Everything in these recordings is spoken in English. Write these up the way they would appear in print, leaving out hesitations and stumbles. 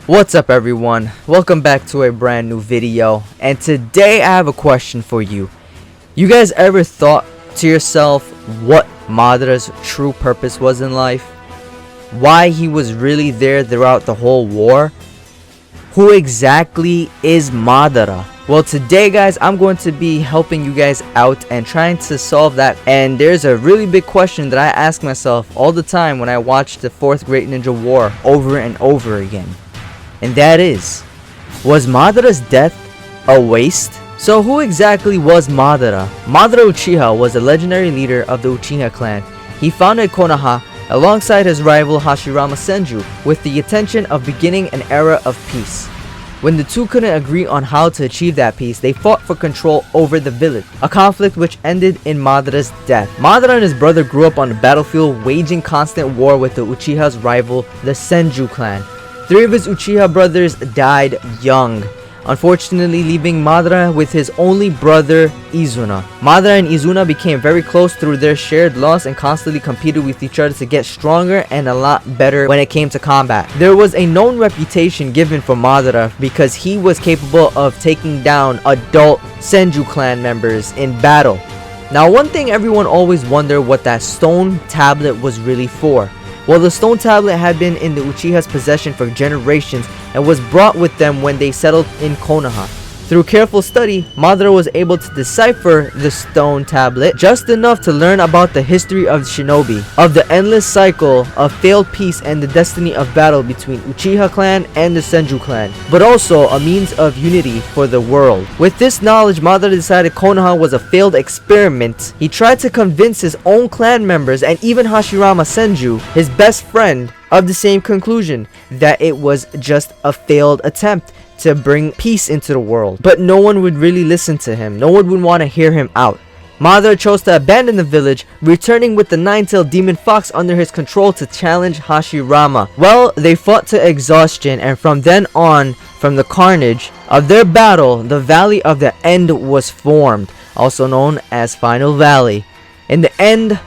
What's up everyone, welcome back to a brand new video, and today I have a question for you. You guys ever thought to yourself what Madara's true purpose was in life? Why he was really there throughout the whole war? Who exactly is Madara? Well, today guys, I'm going to be helping you guys out and trying to solve that. And there's a really big question that I ask myself all the time when I watch the 4th Great Ninja War over and over again. And that is, was Madara's death a waste? So who exactly was Madara? Madara Uchiha was a legendary leader of the Uchiha clan. He founded Konoha alongside his rival Hashirama Senju with the intention of beginning an era of peace. When the two couldn't agree on how to achieve that peace, they fought for control over the village, a conflict which ended in Madara's death. Madara and his brother grew up on the battlefield, waging constant war with the Uchiha's rival, the Senju clan. 3 of his Uchiha brothers died young, unfortunately leaving Madara with his only brother Izuna. Madara and Izuna became very close through their shared loss and constantly competed with each other to get stronger and a lot better when it came to combat. There was a known reputation given for Madara because he was capable of taking down adult Senju clan members in battle. Now, one thing everyone always wondered what that stone tablet was really for. Well, the stone tablet had been in the Uchiha's possession for generations and was brought with them when they settled in Konoha. Through careful study, Madara was able to decipher the stone tablet just enough to learn about the history of shinobi, of the endless cycle of failed peace and the destiny of battle between Uchiha clan and the Senju clan, but also a means of unity for the world. With this knowledge, Madara decided Konoha was a failed experiment. He tried to convince his own clan members and even Hashirama Senju, his best friend, of the same conclusion, that it was just a failed attempt to bring peace into the world. But no one would really listen to him. No one would want to hear him out. Madara chose to abandon the village, returning with the 9-tailed demon fox under his control to challenge Hashirama. Well, they fought to exhaustion, and from then on, from the carnage of their battle, the Valley of the End was formed, also known as Final Valley. In the end,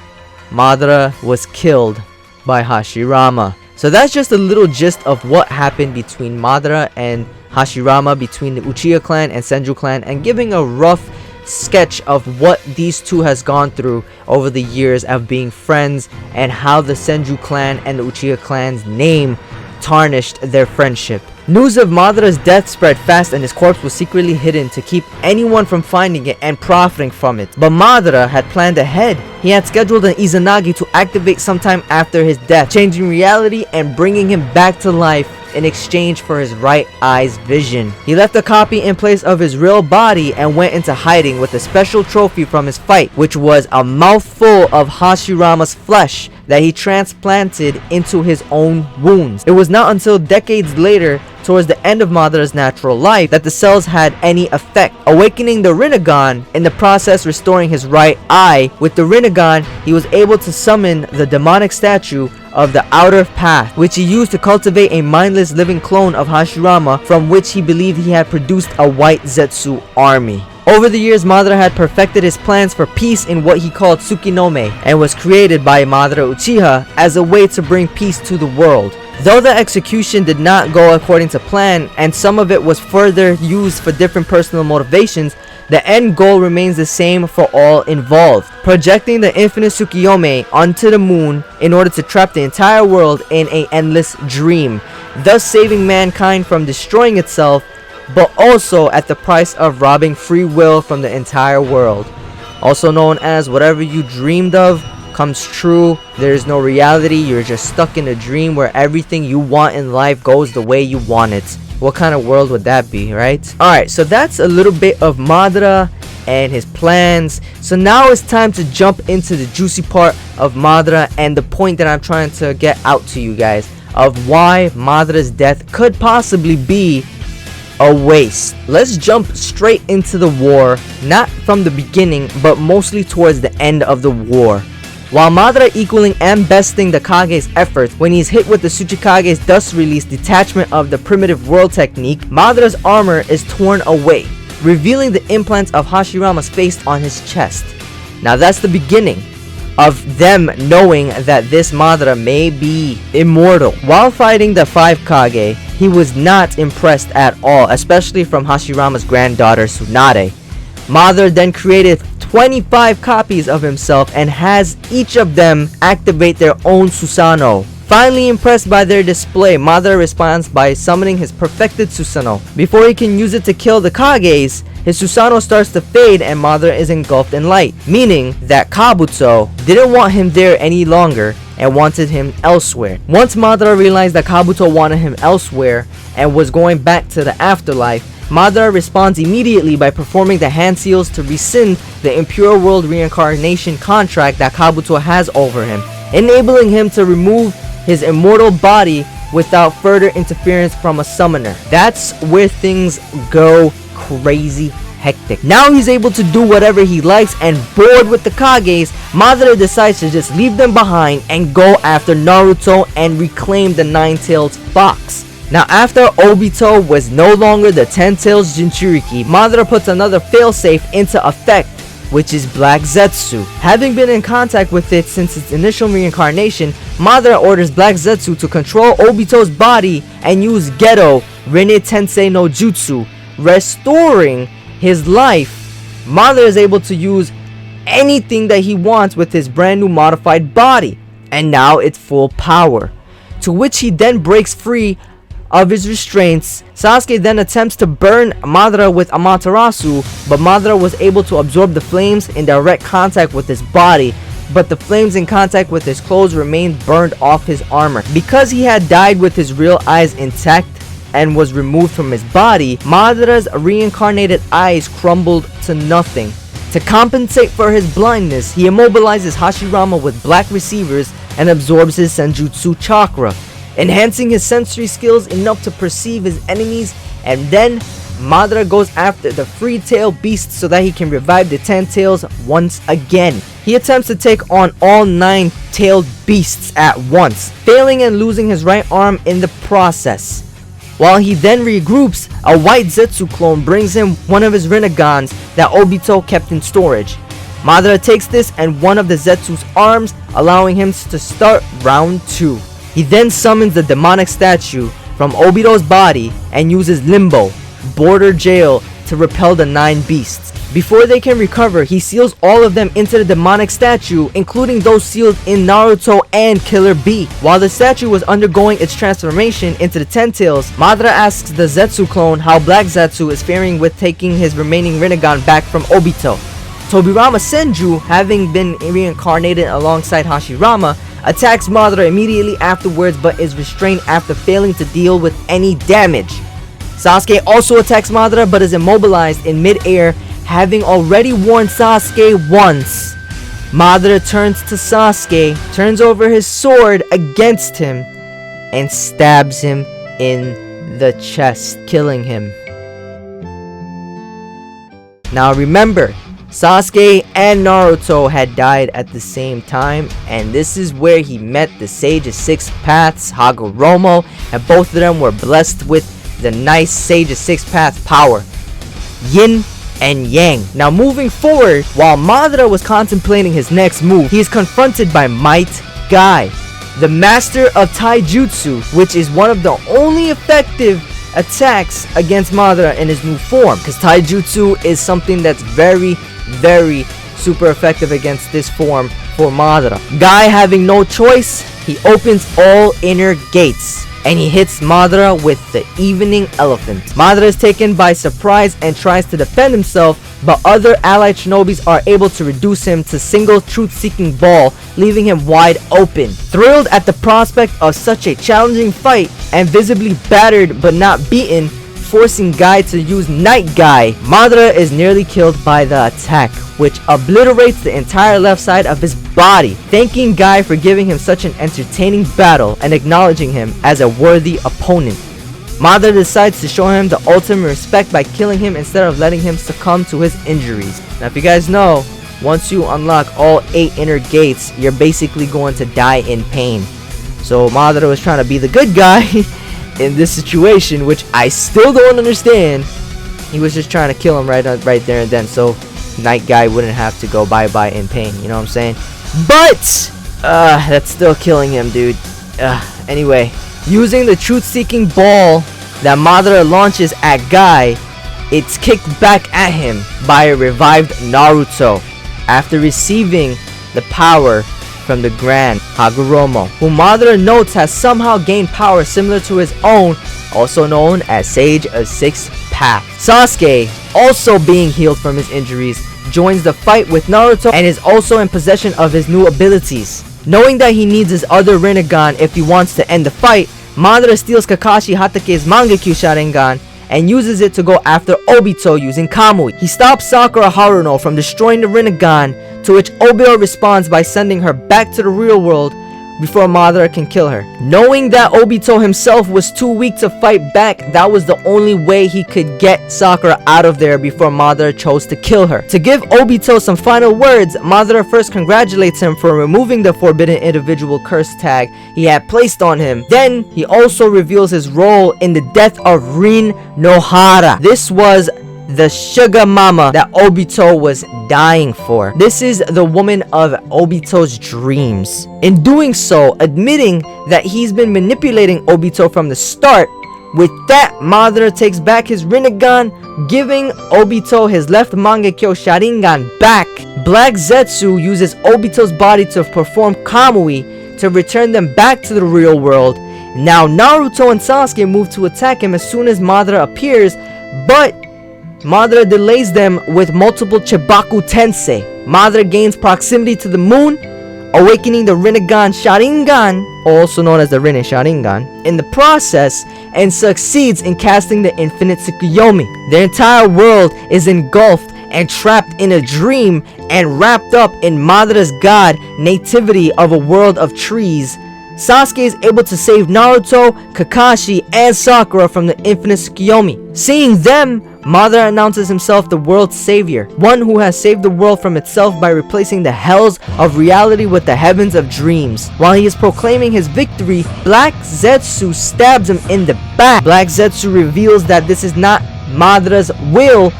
Madara was killed by Hashirama. So that's just a little gist of what happened between Madara and Hashirama, between the Uchiha clan and Senju clan, and giving a rough sketch of what these two has gone through over the years of being friends, and how the Senju clan and the Uchiha clan's name tarnished their friendship. News of Madara's death spread fast, and his corpse was secretly hidden to keep anyone from finding it and profiting from it. But Madara had planned ahead. He had scheduled an Izanagi to activate sometime after his death, changing reality and bringing him back to life in exchange for his right eye's vision. He left a copy in place of his real body and went into hiding with a special trophy from his fight, which was a mouthful of Hashirama's flesh that he transplanted into his own wounds. It was not until decades later, towards the end of Madara's natural life, that the cells had any effect, awakening the Rinnegan, in the process restoring his right eye. With the Rinnegan, he was able to summon the demonic statue of the Outer Path, which he used to cultivate a mindless living clone of Hashirama, from which he believed he had produced a white Zetsu army. Over the years, Madara had perfected his plans for peace in what he called Tsukinome, and was created by Madara Uchiha as a way to bring peace to the world. Though the execution did not go according to plan, and some of it was further used for different personal motivations, the end goal remains the same for all involved: projecting the infinite Tsukiyomi onto the moon in order to trap the entire world in an endless dream, thus saving mankind from destroying itself, but also at the price of robbing free will from the entire world. Also known as whatever you dreamed of comes true. There is no reality. You're just stuck in a dream where everything you want in life goes the way you want it. What kind of world would that be, right? Alright, so that's a little bit of Madara and his plans. So now it's time to jump into the juicy part of Madara and the point that I'm trying to get out to you guys of why Madara's death could possibly be a waste. Let's jump straight into the war, not from the beginning, but mostly towards the end of the war. While Madara equaling and besting the Kage's efforts when he's hit with the Tsuchikage's dust release detachment of the primitive world technique, Madara's armor is torn away, revealing the implants of Hashirama's face on his chest. Now that's the beginning of them knowing that this Madara may be immortal. While fighting the 5 Kage, he was not impressed at all, especially from Hashirama's granddaughter Tsunade. Madara then created 25 copies of himself and has each of them activate their own Susanoo. Finally impressed by their display, Madara responds by summoning his perfected Susanoo. Before he can use it to kill the Kages, his Susanoo starts to fade and Madara is engulfed in light, meaning that Kabuto didn't want him there any longer and wanted him elsewhere. Once Madara realized that Kabuto wanted him elsewhere and was going back to the afterlife, Madara responds immediately by performing the hand seals to rescind the Impure World reincarnation contract that Kabuto has over him, enabling him to remove his immortal body without further interference from a summoner. That's where things go crazy hectic. Now he's able to do whatever he likes, and bored with the Kages, Madara decides to just leave them behind and go after Naruto and reclaim the Nine-Tails box. Now after Obito was no longer the Ten-Tails Jinchuriki, Madara puts another failsafe into effect, which is Black Zetsu. Having been in contact with it since its initial reincarnation, Madara orders Black Zetsu to control Obito's body and use Geto Rene Tensei no Jutsu, restoring his life. Madara is able to use anything that he wants with his brand new modified body, and now it's full power, to which he then breaks free of his restraints. Sasuke then attempts to burn Madara with Amaterasu, but Madara was able to absorb the flames in direct contact with his body, but the flames in contact with his clothes remained burned off his armor. Because he had died with his real eyes intact and was removed from his body, Madara's reincarnated eyes crumbled to nothing. To compensate for his blindness, he immobilizes Hashirama with black receivers and absorbs his Senjutsu chakra, enhancing his sensory skills enough to perceive his enemies. And then Madara goes after the free-tailed beast so that he can revive the Ten-Tails once again. He attempts to take on all 9-tailed beasts at once, failing and losing his right arm in the process. While he then regroups, a white Zetsu clone brings him one of his Rinnegan's that Obito kept in storage. Madara takes this and one of the Zetsu's arms, allowing him to start round 2. He then summons the demonic statue from Obito's body and uses Limbo, border jail, to repel the 9 beasts. Before they can recover, he seals all of them into the demonic statue, including those sealed in Naruto and Killer Bee. While the statue was undergoing its transformation into the Ten-Tails, Madara asks the Zetsu clone how Black Zetsu is faring with taking his remaining Rinnegan back from Obito. Tobirama Senju, having been reincarnated alongside Hashirama, attacks Madara immediately afterwards but is restrained after failing to deal with any damage. Sasuke also attacks Madara but is immobilized in mid-air, having already warned Sasuke once. Madara turns to Sasuke, turns over his sword against him, and stabs him in the chest, killing him. Now remember, Sasuke and Naruto had died at the same time, and this is where he met the Sage of Six Paths, Hagoromo, and both of them were blessed with the nice Sage of Six Paths power, Yin and Yang. Now moving forward, while Madara was contemplating his next move, he is confronted by Might Guy, the master of Taijutsu, which is one of the only effective attacks against Madara in his new form, because Taijutsu is something that's very super effective against this form for Madara. Guy, having no choice, he opens all inner gates and he hits Madara with the Evening Elephant. Madara is taken by surprise and tries to defend himself, but other allied shinobis are able to reduce him to single truth-seeking ball, leaving him wide open. Thrilled at the prospect of such a challenging fight and visibly battered but not beaten, forcing Guy to use Night Guy, Madara is nearly killed by the attack, which obliterates the entire left side of his body, thanking Guy for giving him such an entertaining battle and acknowledging him as a worthy opponent. Madara decides to show him the ultimate respect by killing him instead of letting him succumb to his injuries. Now if you guys know, once you unlock all 8 inner gates, you're basically going to die in pain. So Madara was trying to be the good guy in this situation, which I still don't understand. He was just trying to kill him right there and then, so Night Guy wouldn't have to go bye-bye in pain, you know what I'm saying? But that's still killing him, dude. Anyway, Using the truth-seeking ball that Madara launches at Guy, it's kicked back at him by a revived Naruto after receiving the power from the Grand Hagoromo, who Madara notes has somehow gained power similar to his own, also known as Sage of Six Paths. Sasuke, also being healed from his injuries, joins the fight with Naruto and is also in possession of his new abilities. Knowing that he needs his other Rinnegan if he wants to end the fight, Madara steals Kakashi Hatake's Mangekyo Sharingan and uses it to go after Obito using Kamui. He stops Sakura Haruno from destroying the Rinnegan, to which Obito responds by sending her back to the real world before Madara can kill her. Knowing that Obito himself was too weak to fight back, that was the only way he could get Sakura out of there before Madara chose to kill her. To give Obito some final words, Madara first congratulates him for removing the forbidden individual curse tag he had placed on him. Then he also reveals his role in the death of Rin Nohara. This was the sugar mama that Obito was dying for. This is the woman of Obito's dreams. In doing so, admitting that he's been manipulating Obito from the start. With that, Madara takes back his Rinnegan, giving Obito his left Mangekyo Sharingan back. Black Zetsu uses Obito's body to perform Kamui to return them back to the real world. Now Naruto and Sasuke move to attack him as soon as Madara appears, but Madara delays them with multiple Chibaku Tensei. Madara gains proximity to the moon, awakening the Rinnegan Sharingan, also known as the Rinne Sharingan, in the process, and succeeds in casting the Infinite Tsukuyomi. The entire world is engulfed and trapped in a dream and wrapped up in Madara's god nativity of a world of trees. Sasuke is able to save Naruto, Kakashi, and Sakura from the Infinite Tsukuyomi. Seeing them, Madara announces himself the world's savior, one who has saved the world from itself by replacing the hells of reality with the heavens of dreams. While he is proclaiming his victory, Black Zetsu stabs him in the back. Black Zetsu reveals that this is not Madara's will,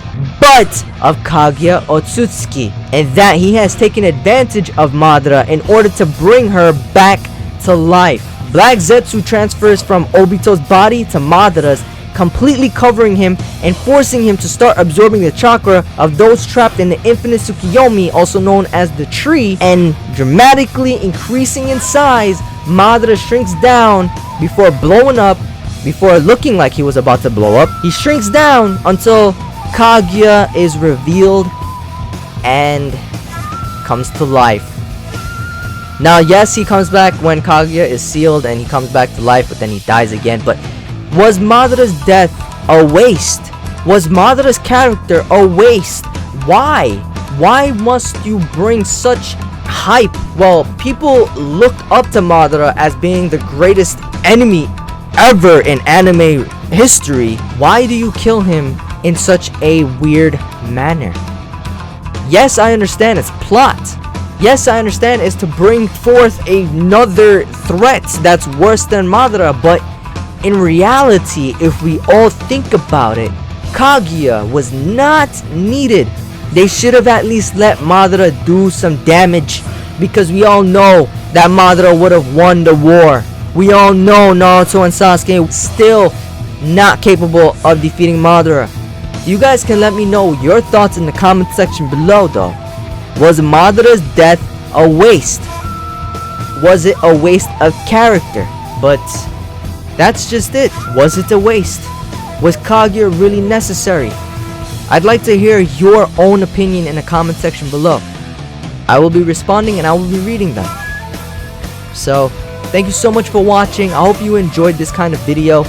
but of Kaguya Otsutsuki, and that he has taken advantage of Madara in order to bring her back to life. Black Zetsu transfers from Obito's body to Madara's, completely covering him and forcing him to start absorbing the chakra of those trapped in the Infinite Tsukuyomi, also known as the tree, and dramatically increasing in size. Madara shrinks down before blowing up, before looking like he was about to blow up. He shrinks down until Kaguya is revealed and comes to life. Now, yes, he comes back when Kaguya is sealed and he comes back to life, but then he dies again. But was Madara's death a waste? Was Madara's character a waste? Why? Why must you bring such hype? Well, people looked up to Madara as being the greatest enemy ever in anime history. Why do you kill him in such a weird manner? Yes, I understand it's plot. Yes, I understand it's to bring forth another threat that's worse than Madara, but in reality, if we all think about it, Kaguya was not needed. They should have at least let Madara do some damage, because we all know that Madara would have won the war. We all know Naruto and Sasuke still not capable of defeating Madara. You guys can let me know your thoughts in the comment section below though. Was Madara's death a waste? Was it a waste of character? But that's just it. Was it a waste? Was Kaguya really necessary? I'd like to hear your own opinion in the comment section below. I will be responding and I will be reading them. So, thank you so much for watching. I hope you enjoyed this kind of video.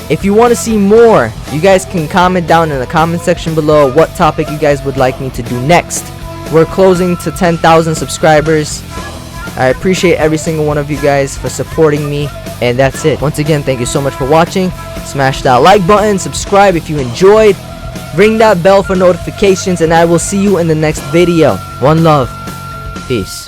If you want to see more, you guys can comment down in the comment section below what topic you guys would like me to do next. We're closing to 10,000 subscribers. I appreciate every single one of you guys for supporting me. And that's it. Once again, thank you so much for watching. Smash that like button, subscribe if you enjoyed, ring that bell for notifications, and I will see you in the next video. One love. Peace.